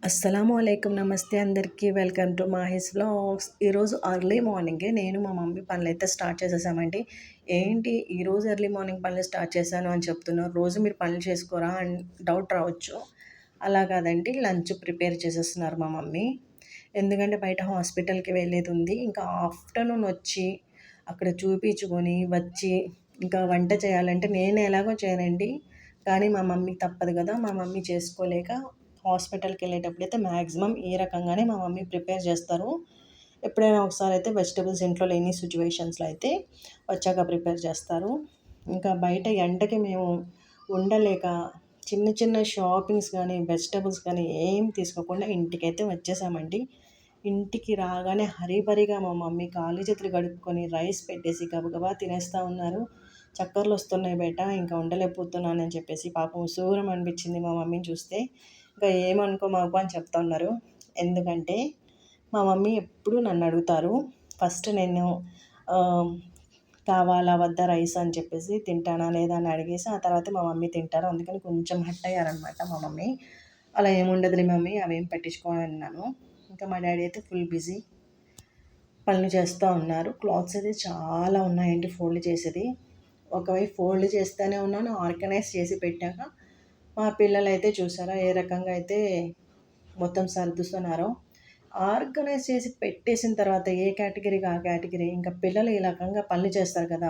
అస్సలాముఅలైకుం. నమస్తే అందరికీ. Welcome to Mahi's vlogs. ఈరోజు ఎర్లీ మార్నింగే నేను మా మమ్మీ పనులైతే స్టార్ట్ చేసేసామండి. ఏంటి ఈరోజు ఎర్లీ మార్నింగ్ పనులు స్టార్ట్ చేశాను అని చెప్తున్నారు. రోజు మీరు పనులు చేసుకోరా అని డౌట్ రావచ్చు. అలా కాదండి, లంచ్ ప్రిపేర్ చేసేస్తున్నారు మా మమ్మీ. ఎందుకంటే బయట హాస్పిటల్‌కి వెళ్ళేది ఉంది. ఇంకా ఆఫ్టర్‌నూన్ వచ్చి అక్కడ చూపించుకొని వచ్చి ఇంకా వంట చేయాలంటే నేను ఎలాగో చేయనండి. కానీ మా మమ్మీకి తప్పదు కదా! మా మమ్మీ చేసుకోలేక హాస్పిటల్‌కి వెళ్ళేటప్పుడైతే మ్యాక్సిమం ఈ రకంగానే మా మమ్మీ ప్రిపేర్ చేస్తారు. ఎప్పుడైనా ఒకసారి అయితే వెజిటబుల్స్ ఇంట్లో లేని సిట్యుయేషన్స్‌లో అయితే వచ్చాక ప్రిపేర్ చేస్తారు. ఇంకా బయట ఎండకి మేము ఉండలేక చిన్న చిన్న షాపింగ్స్ కానీ, వెజిటబుల్స్ కానీ ఏం తీసుకోకుండా ఇంటికైతే వచ్చేసామండి. ఇంటికి రాగానే హరీబరీగా మా మమ్మీ కాళ్ళు చేతులు కడుక్కొని రైస్ పెట్టేసి గబగబా తినేస్తా ఉన్నారు. చక్కర్లొస్తున్నాయి బేట, ఇంకా ఉండలేకపోతున్నానని చెప్పేసి పాపం ఉసూరం అనిపించింది మా మమ్మీని చూస్తే. ఇంకా ఏమనుకో మాకు అని చెప్తా ఉన్నారు. ఎందుకంటే మా మమ్మీ ఎప్పుడూ నన్ను అడుగుతారు. ఫస్ట్ నేను కావాలా వద్దా రైస్ అని చెప్పేసి, తింటానా లేదా అని అడిగేసి ఆ తర్వాత మా మమ్మీ తింటారు. అందుకని కొంచెం హర్ట్ అయ్యారనమాట మా మమ్మీ. అలా ఏముండదులే మమ్మీ, అవేం పట్టించుకోను అన్నాను. ఇంకా మా డాడీ అయితే ఫుల్ బిజీ పనులు చేస్తూ ఉన్నారు. క్లాత్స్ అయితే చాలా ఉన్నాయండి ఫోల్డ్ చేసేది. ఒకవైపు ఫోల్డ్ చేస్తూనే ఉన్నాను, ఆర్గనైజ్ చేసి పెట్టాక మా పిల్లలైతే చూసారా ఏ రకంగా అయితే మొత్తం సర్దుతున్నారో. ఆర్గనైజ్ చేసి పెట్టేసిన తర్వాత ఏ కేటగిరీకి ఆ కేటగిరీ, ఇంకా పిల్లలు ఈ రకంగా పనులు చేస్తారు కదా,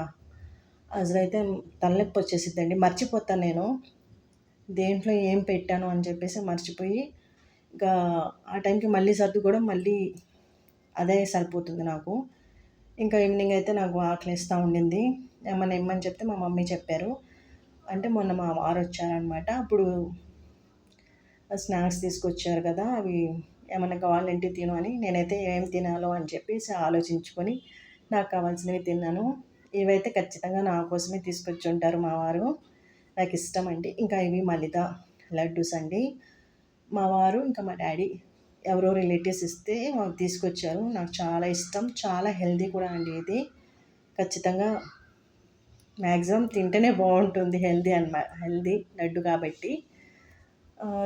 అసలైతే తలనొప్పి వచ్చేసిద్దండి. మర్చిపోతాను నేను దేంట్లో ఏం పెట్టాను అని చెప్పేసి మర్చిపోయి, ఇంకా ఆ టైంకి మళ్ళీ సర్దుకోవడం మళ్ళీ అదే సరిపోతుంది నాకు. ఇంకా ఈవినింగ్ అయితే నాకు ఆకలిస్తూ ఉండింది. ఏమన్నా ఇమ్మని చెప్తే మా మమ్మీ చెప్పారు. అంటే మొన్న మా వారు వచ్చారనమాట. అప్పుడు స్నాక్స్ తీసుకొచ్చారు కదా, అవి ఏమన్నా కావాలంటే తిను అని. నేనైతే ఏం తినాలో అని చెప్పేసి ఆలోచించుకొని నాకు కావాల్సినవి తిన్నాను. ఇవైతే ఖచ్చితంగా నా కోసమే తీసుకొచ్చి ఉంటారు మా వారు. నాకు ఇష్టం అండి. ఇంకా ఇవి మలిదా లడ్డూస్ అండి. మా వారు ఇంకా మా డాడీ ఎవరో రిలేటివ్స్ ఇస్తే మాకు తీసుకొచ్చారు. నాకు చాలా ఇష్టం, చాలా హెల్దీ కూడా అండి ఇది. ఖచ్చితంగా మ్యాక్సిమం తింటేనే బాగుంటుంది. హెల్దీ లడ్డు కాబట్టి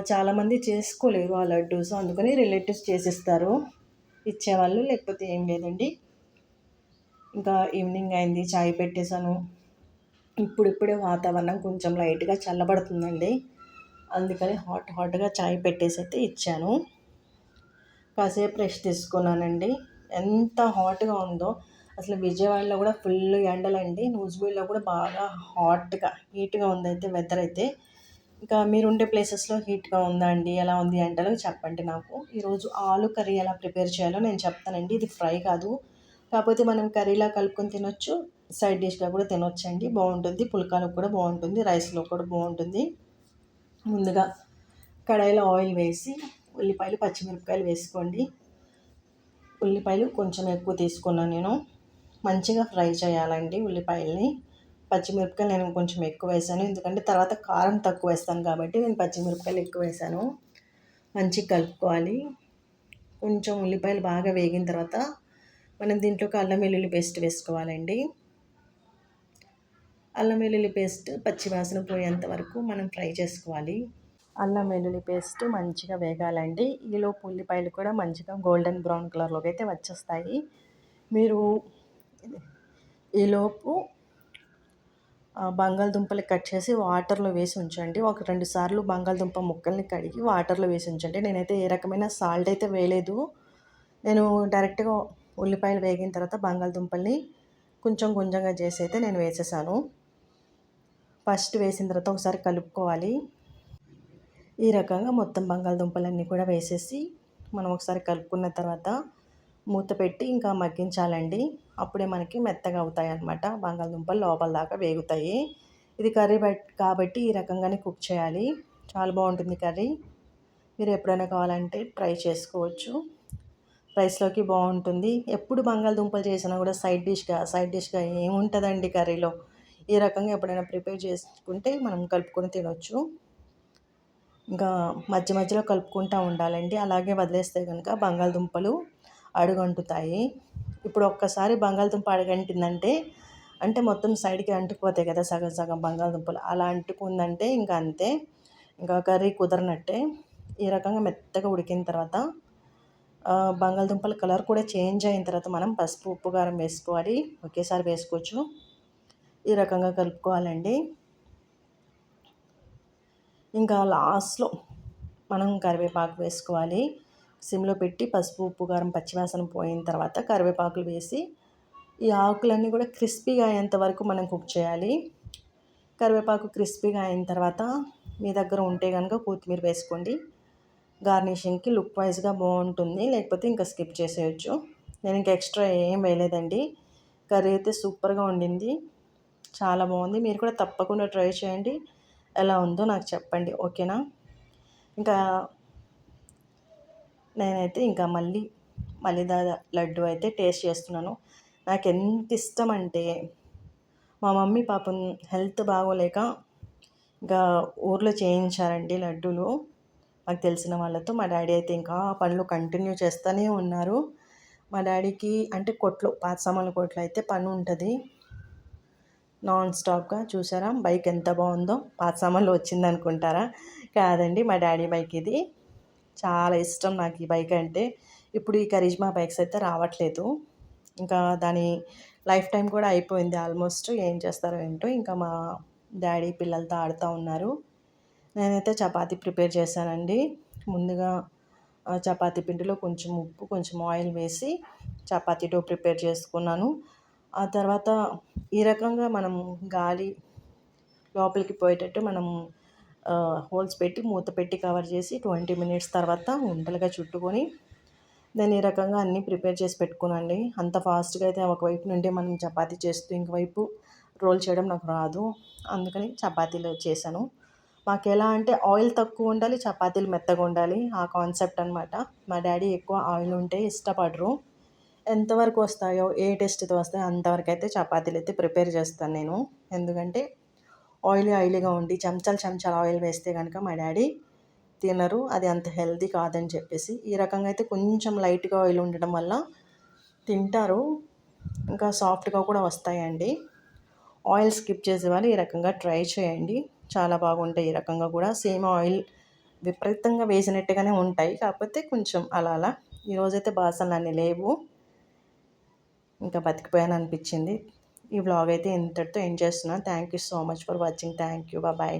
చాలామంది చేసుకోలేరు ఆ లడ్డూస్, అందుకని రిలేటివ్స్ చేసిస్తారు ఇచ్చేవాళ్ళు, లేకపోతే ఏం లేదండి. ఇంకా ఈవినింగ్ అయింది, చాయ్ పెట్టేశాను. ఇప్పుడిప్పుడే వాతావరణం కొంచెం లైట్గా చల్లబడుతుందండి. అందుకని హాట్గా చాయ్ పెట్టేసి అయితే ఇచ్చాను. కాసేపు రెస్ట్ తీసుకున్నానండి. ఎంత హాట్గా ఉందో అసలు. విజయవాడలో కూడా ఫుల్ ఎండలండి. నూజివీడులో కూడా బాగా హీట్గా ఉందైతే వెదర్ అయితే. ఇంకా మీరుండే ప్లేసెస్లో హీట్గా ఉందా అండి, ఎలా ఉంది ఎండలు చెప్పండి నాకు. ఈరోజు ఆలు కర్రీ ఎలా ప్రిపేర్ చేయాలో నేను చెప్తానండి. ఇది ఫ్రై కాదు, కాకపోతే మనం కర్రీలా కలుపుకొని తినొచ్చు, సైడ్ డిష్గా కూడా తినొచ్చండి. బాగుంటుంది, పుల్కాలకు కూడా బాగుంటుంది, రైస్లో కూడా బాగుంటుంది. ముందుగా కడాయిలో ఆయిల్ వేసి ఉల్లిపాయలు పచ్చిమిరపకాయలు వేసుకోండి. ఉల్లిపాయలు కొంచెం ఎక్కువ తీసుకున్నాను నేను. మంచిగా ఫ్రై చేయాలండి ఉల్లిపాయల్ని. పచ్చిమిరపకాయలు నేను కొంచెం ఎక్కువ వేసాను, ఎందుకంటే తర్వాత కారం తక్కువ వేస్తాను కాబట్టి నేను పచ్చిమిరపకాయలు ఎక్కువ వేసాను. మంచిగా కలుపుకోవాలి. కొంచెం ఉల్లిపాయలు బాగా వేగిన తర్వాత మనం దీంట్లోకి అల్లం వెల్లుల్లి పేస్ట్ వేసుకోవాలండి. అల్లం వెల్లుల్లి పేస్ట్ పచ్చివాసన పోయేంత వరకు మనం ఫ్రై చేసుకోవాలి. అల్లం వెల్లుల్లి పేస్ట్ మంచిగా వేగాలండి. ఈలోపు ఉల్లిపాయలు కూడా మంచిగా గోల్డెన్ బ్రౌన్ కలర్లోకి అయితే వచ్చేస్తాయి. మీరు ఈలోపు బంగాళదుంపలు కట్ చేసి వాటర్లో వేసి ఉంచండి. ఒక 2 సార్లు బంగాళదుంప ముక్కల్ని కడిగి వాటర్లో వేసి ఉంచండి. నేనైతే ఏ రకమైన సాల్ట్ అయితే వేయలేదు. నేను డైరెక్ట్గా ఉల్లిపాయలు వేగిన తర్వాత బంగాళదుంపల్ని కొంచెం కొంచెంగా చేసి అయితే నేను వేసేసాను. ఫస్ట్ వేసిన తర్వాత ఒకసారి కలుపుకోవాలి. ఈ రకంగా మొత్తం బంగాళదుంపలన్నీ కూడా వేసేసి మనం ఒకసారి కలుపుకున్న తర్వాత మూత పెట్టి ఇంకా మగ్గించాలండి. అప్పుడే మనకి మెత్తగా అవుతాయి అన్నమాట. బంగాళదుంపలు లోపల దాకా వేగుతాయి. ఇది కర్రీ కాబట్టి ఈ రకంగానే కుక్ చేయాలి. చాలా బాగుంటుంది కర్రీ. మీరు ఎప్పుడైనా కావాలంటే ట్రై చేసుకోవచ్చు. రైస్లోకి బాగుంటుంది. ఎప్పుడు బంగాళదుంపలు చేసినా కూడా సైడ్ డిష్గా ఏముంటుందండి కర్రీలో. ఈ రకంగా ఎప్పుడైనా ప్రిపేర్ చేసుకుంటే మనం కలుపుకొని తినొచ్చు. ఇంకా మధ్య మధ్యలో కలుపుకుంటూ ఉండాలండి. అలాగే వదిలేస్తే కనుక బంగాళదుంపలు అడుగంటుతాయి. ఇప్పుడు ఒక్కసారి బంగాళదుంప అడుగంటిందంటే అంటే మొత్తం సైడ్కి అంటుకుపోతాయి కదా సగం సగం బంగాళదుంపలు. అలా అంటుకుందంటే ఇంకా అంతే, ఇంకా కర్రీ కుదరనట్టే. ఈ రకంగా మెత్తగా ఉడికిన తర్వాత బంగాళదుంపల కలర్ కూడా చేంజ్ అయిన తర్వాత మనం పసుపు, ఉప్పు, కారం వేసుకోవాలి. ఒకేసారి వేసుకోవచ్చు. ఈ రకంగా కలుపుకోవాలండి. ఇంకా లాస్ట్‌లో మనం కరివేపాకు వేసుకోవాలి. సిమ్‌లో పెట్టి పసుపు, ఉప్పు, కారం పచ్చివాసన పోయిన తర్వాత కరివేపాకులు వేసి ఈ ఆకులన్నీ కూడా క్రిస్పీగా అయ్యేంత వరకు మనం కుక్ చేయాలి. కరివేపాకు క్రిస్పీగా అయిన తర్వాత మీ దగ్గర ఉంటే కనుక కొత్తిమీర వేసుకోండి. గార్నిషింగ్‌కి లుక్ వైజ్‌గా బాగుంటుంది. లేకపోతే ఇంకా స్కిప్ చేసేయచ్చు. నేను ఇంకా ఎక్స్ట్రా ఏం వేయలేదండి. కర్రీ అయితే సూపర్‌గా ఉండింది. చాలా బాగుంది. మీరు కూడా తప్పకుండా ట్రై చేయండి. ఎలా ఉందో నాకు చెప్పండి. ఓకేనా? ఇంకా నేనైతే ఇంకా మలిదా లడ్డు అయితే టేస్ట్ చేస్తున్నాను. నాకు ఎంత ఇష్టం అంటే మా మమ్మీ పాపం హెల్త్ బాగోలేక ఇంకా ఊర్లో చేయించారండి లడ్డూలు మాకు తెలిసిన వాళ్ళతో. మా డాడీ అయితే ఇంకా ఆ పనులు కంటిన్యూ చేస్తూనే ఉన్నారు. మా డాడీకి అంటే కొట్లో పాత సామాన్ల కొట్లో అయితే పని ఉంటుంది నాన్ స్టాప్గా. చూసారా బైక్ ఎంత బాగుందో? పాత సామాన్లు వచ్చిందనుకుంటారా? కాదండి, మా డాడీ బైక్ ఇది. చాలా ఇష్టం నాకు ఈ బైక్ అంటే. ఇప్పుడు ఈ కరిజ్మా బైక్స్ అయితే రావట్లేదు. ఇంకా దాని లైఫ్ టైం కూడా అయిపోయింది ఆల్మోస్ట్. ఏం చేస్తారో ఏంటో. ఇంకా మా డాడీ పిల్లలతో ఆడుతూ ఉన్నారు. నేనైతే చపాతీ ప్రిపేర్ చేశానండి. ముందుగా చపాతీ పిండిలో కొంచెం ఉప్పు, కొంచెం ఆయిల్ వేసి చపాతీ డో ప్రిపేర్ చేసుకున్నాను. ఆ తర్వాత ఈ రకంగా మనం గాలి లోపలికి పోయేటట్టు మనం హోల్స్ పెట్టి మూత పెట్టి కవర్ చేసి 20 మినిట్స్ తర్వాత ఉండలుగా చుట్టుకొని నేను ఈ రకంగా అన్నీ ప్రిపేర్ చేసి పెట్టుకున్నానండి. అంత ఫాస్ట్గా అయితే ఒకవైపు నుండి మనం చపాతీ చేస్తూ ఇంకోవైపు రోల్ చేయడం నాకు రాదు. అందుకని చపాతీలు చేశాను. మాకు ఎలా అంటే ఆయిల్ తక్కువ ఉండాలి, చపాతీలు మెత్తగా ఉండాలి. ఆ కాన్సెప్ట్ అనమాట. మా డాడీ ఎక్కువ ఆయిల్ ఉంటే ఇష్టపడరు. ఎంతవరకు వస్తాయో ఏ టేస్ట్‌తో వస్తాయో అంతవరకు అయితే చపాతీలు అయితే ప్రిపేర్ చేస్తాను నేను. ఎందుకంటే ఆయిలీగా ఉండి చెంచాలు ఆయిల్ వేస్తే కనుక మా డాడీ తినరు. అది అంత హెల్తీ కాదని చెప్పేసి. ఈ రకంగా అయితే కొంచెం లైట్‌గా ఆయిల్ ఉండడం వల్ల తింటారు. ఇంకా సాఫ్ట్‌గా కూడా వస్తాయండి. ఆయిల్ స్కిప్ చేసేవాళ్ళు ఈ రకంగా ట్రై చేయండి. చాలా బాగుంటాయి ఈ రకంగా కూడా. సేమ్ ఆయిల్ విపరీతంగా వేసినట్టుగానే ఉంటాయి. కాకపోతే కొంచెం అలా. ఈరోజైతే బాసనలన్నీ లేవు. ఇంకా బతికిపోయాననిపించింది. ఈ వ్లాగ్ అయితే ఇంతటితో ఎండ్ చేస్తున్నాను. Thank you so much for watching. Thank you. Bye.